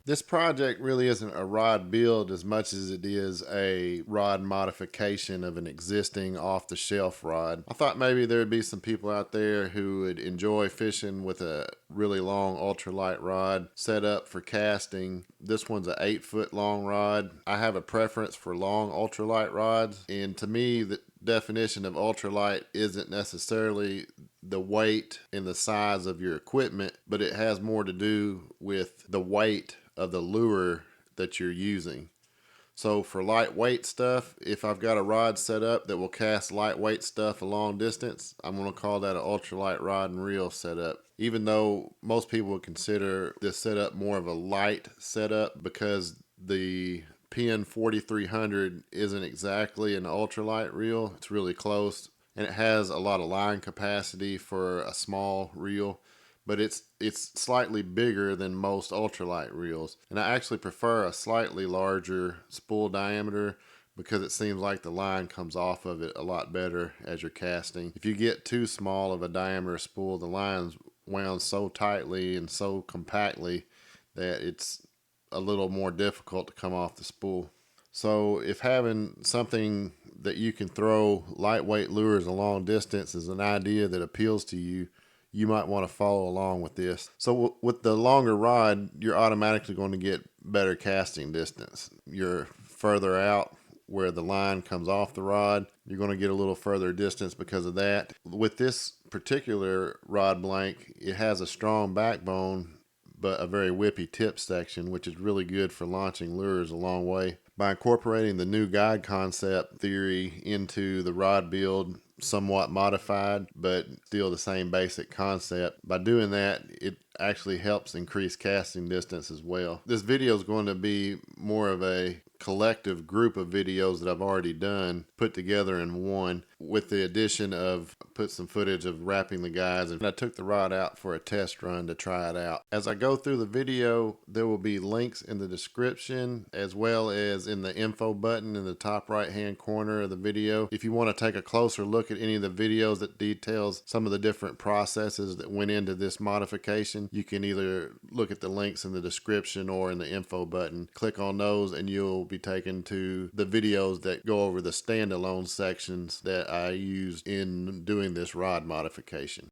This project really isn't a rod build as much as it is a rod modification of an existing off-the-shelf rod. I thought maybe there would be some people out there who would enjoy fishing with a really long ultralight rod set up for casting. This one's an 8-foot long rod. I have a preference for long ultralight rods, and to me the definition of ultralight isn't necessarily the weight and the size of your equipment, but it has more to do with the weight of the lure that you're using. So for lightweight stuff, if I've got a rod set up that will cast lightweight stuff a long distance, I'm going to call that an ultralight rod and reel setup. Even though most people would consider this setup more of a light setup because the PN 4300 isn't exactly an ultralight reel. It's really close, and it has a lot of line capacity for a small reel, but it's slightly bigger than most ultralight reels. And I actually prefer a slightly larger spool diameter because it seems like the line comes off of it a lot better as you're casting. If you get too small of a diameter spool, the line's wound so tightly and so compactly that it's a little more difficult to come off the spool. So if having something that you can throw lightweight lures a long distance is an idea that appeals to you, you might want to follow along with this. So with the longer rod, you're automatically going to get better casting distance. You're further out where the line comes off the rod. You're going to get a little further distance because of that. With this particular rod blank, it has a strong backbone, but a very whippy tip section, which is really good for launching lures a long way. By incorporating the new guide concept theory into the rod build, somewhat modified, but still the same basic concept. By doing that, it actually helps increase casting distance as well. This video is going to be more of a collective group of videos that I've already done put together in one, with the addition of put some footage of wrapping the guides, and I took the rod out for a test run to try it out. As I go through the video, there will be links in the description as well as in the info button in the top right hand corner of the video. If you want to take a closer look at any of the videos that details some of the different processes that went into this modification, you can either look at the links in the description or in the info button. Click on those and you'll be taken to the videos that go over the standalone sections that I used in doing this rod modification.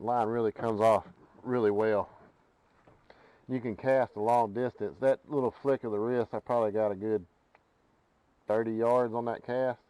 Line really comes off really well. You can cast a long distance. That little flick of the wrist, I probably got a good 30 yards on that cast,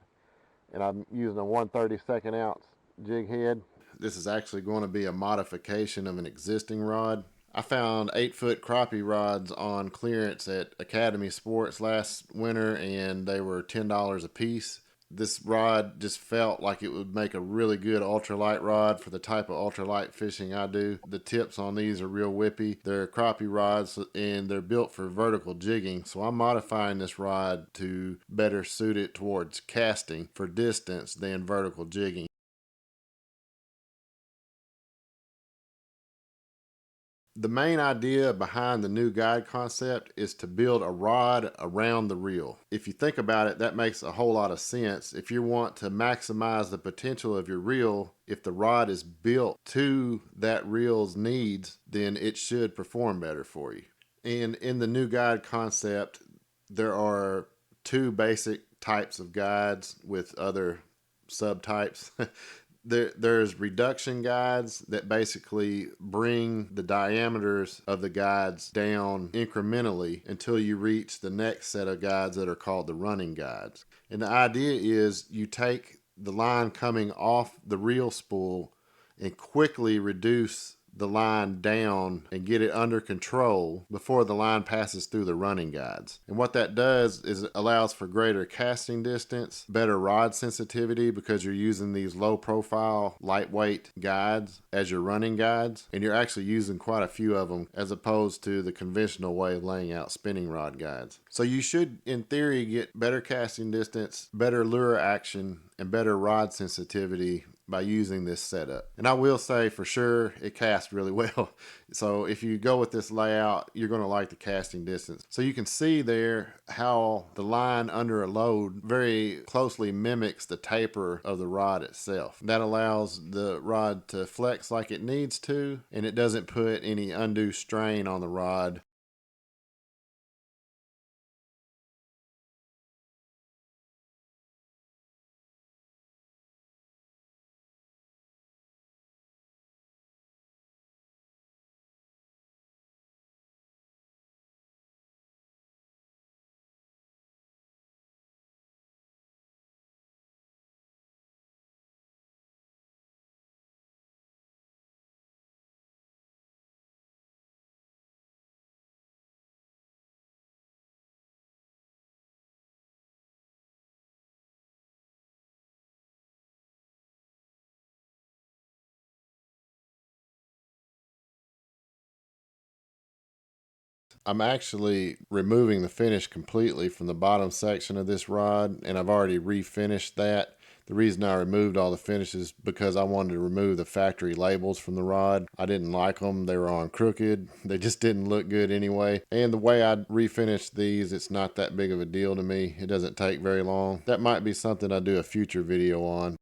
and I'm using a 1/32 ounce jig head. This is actually going to be a modification of an existing rod. I found 8-foot crappie rods on clearance at Academy Sports last winter, and they were $10 a piece. This rod just felt like it would make a really good ultralight rod for the type of ultralight fishing I do. The tips on these are real whippy. They're crappie rods and they're built for vertical jigging, so I'm modifying this rod to better suit it towards casting for distance than vertical jigging. The main idea behind the new guide concept is to build a rod around the reel. If you think about it, that makes a whole lot of sense. If you want to maximize the potential of your reel, if the rod is built to that reel's needs, then it should perform better for you. And in the new guide concept, there are two basic types of guides with other subtypes. There's reduction guides that basically bring the diameters of the guides down incrementally until you reach the next set of guides that are called the running guides. And the idea is you take the line coming off the reel spool and quickly reduce the line down and get it under control before the line passes through the running guides. And what that does is it allows for greater casting distance, better rod sensitivity because you're using these low profile, lightweight guides as your running guides, and you're actually using quite a few of them as opposed to the conventional way of laying out spinning rod guides. So you should, in theory, get better casting distance, better lure action, and better rod sensitivity by using this setup. And I will say for sure it casts really well. So if you go with this layout, you're going to like the casting distance. So you can see there how the line under a load very closely mimics the taper of the rod itself. That allows the rod to flex like it needs to, and it doesn't put any undue strain on the rod. I'm actually removing the finish completely from the bottom section of this rod, and I've already refinished that. The reason I removed all the finishes because I wanted to remove the factory labels from the rod. I didn't like them. They were on crooked. They just didn't look good anyway. And the way I refinished these, it's not that big of a deal to me. It doesn't take very long. That might be something I do a future video on.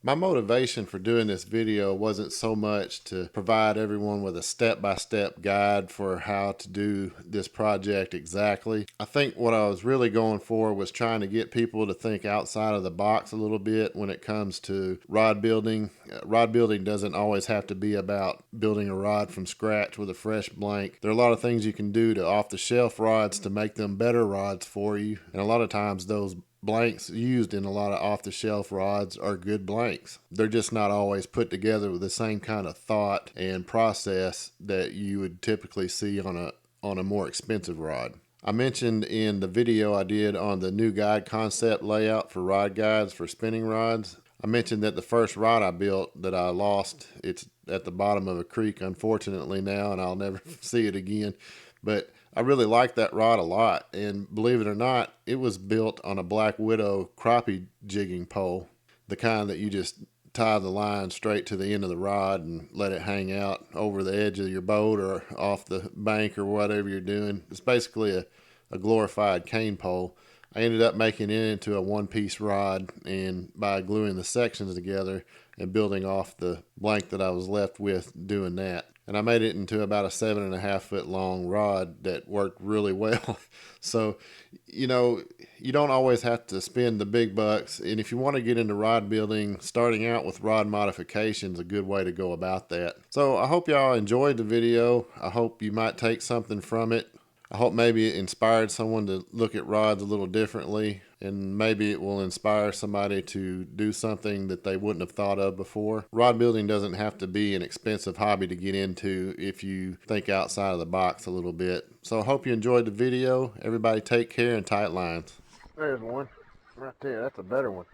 My motivation for doing this video wasn't so much to provide everyone with a step-by-step guide for how to do this project exactly. I think what I was really going for was trying to get people to think outside of the box a little bit when it comes to rod building. Rod building doesn't always have to be about building a rod from scratch with a fresh blank. There are a lot of things you can do to off-the-shelf rods to make them better rods for you, and a lot of times those blanks used in a lot of off-the-shelf rods are good blanks. They're just not always put together with the same kind of thought and process that you would typically see on a more expensive rod. I mentioned in the video I did on the new guide concept layout for rod guides for spinning rods, I mentioned that the first rod I built that I lost, it's at the bottom of a creek unfortunately now, and I'll never see it again. But I really like that rod a lot, and believe it or not, it was built on a Black Widow crappie jigging pole, the kind that you just tie the line straight to the end of the rod and let it hang out over the edge of your boat or off the bank or whatever you're doing. It's basically a glorified cane pole. I ended up making it into a one-piece rod, and by gluing the sections together and building off the blank that I was left with doing that. And I made it into about a 7.5 foot long rod that worked really well. So, you know, you don't always have to spend the big bucks. And if you want to get into rod building, starting out with rod modification is a good way to go about that. So I hope y'all enjoyed the video. I hope you might take something from it. I hope maybe it inspired someone to look at rods a little differently, and maybe it will inspire somebody to do something that they wouldn't have thought of before. Rod building doesn't have to be an expensive hobby to get into if you think outside of the box a little bit. So I hope you enjoyed the video. Everybody take care and tight lines. There's one right there. That's a better one.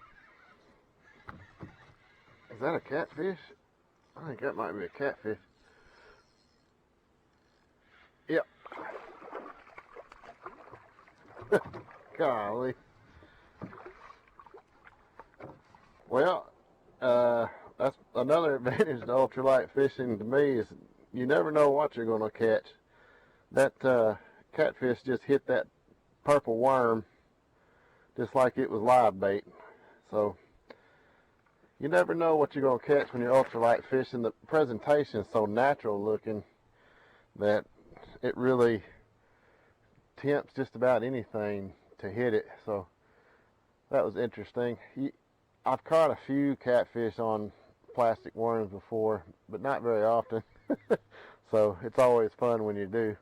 Is that a catfish? I think that might be a catfish. Yep. Golly. Well, that's another advantage to ultralight fishing to me is you never know what you're going to catch. That catfish just hit that purple worm just like it was live bait. So you never know what you're going to catch when you're ultralight fishing. The presentation is so natural looking that it really tempts just about anything to hit it. So that was interesting. I've caught a few catfish on plastic worms before, but not very often. So it's always fun when you do.